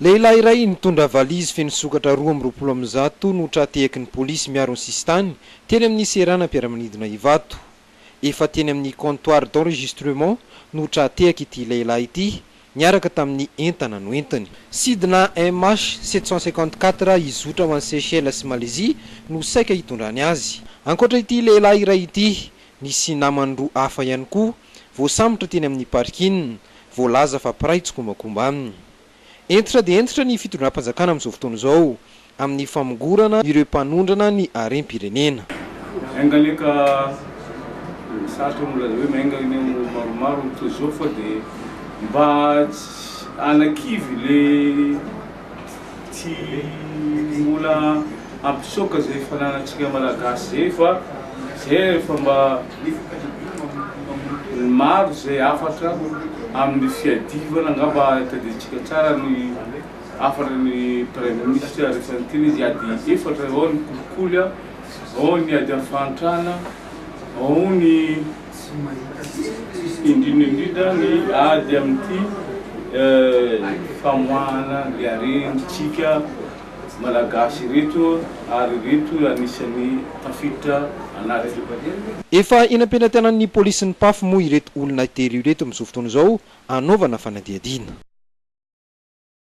Lehilahy iray nitondra valizy feno sokatra 220 no tratehaky ny polisy miaro ny sistany teny amin'ny seranam-piaramanidina Ivato. Efa teny amin'ny comptoir d'enregistrement no tratehaky ity lehilahy ity niaraka tamin'ny entana noentiny. Sidina MH 754 izotra ho an'ny Seychelles sy Malaisie no saika hitondrany azy. Ankoatra ity lehilahy iray ity, nisy namany roa hafa ihany koa voasambotra teny amin'ny parking, voalaza fa piray tsokombakomba aminy. Entitra dia entitra ny fitondram-panjakana amin'izao fotoana izao amin'ny famongorana ireo mpanondrana ny harem-pirenena. Engaleka saratra molaza hoe maingana maromaro toy fa dia mba anakivy le tsy mbola ampisoka zay fananantsika malagasy zay fa zay efa mba maro zay afatra amin'ny fiadivana angamba taditsika tsara ny afatra ny premier ministre rehefa izy ady efatra ao ny kolikoly ao ny ady afantrana ao ny indrindra ny ady amin'ity famoahana le arenitsika malagasy reto ary reto anisan'ny tafiditra anaty. Efa inam-penantenan'ny polisy ny PAF moa ireto olona tery ireto amin'izao fotoana izao anaovana fanadihadiana.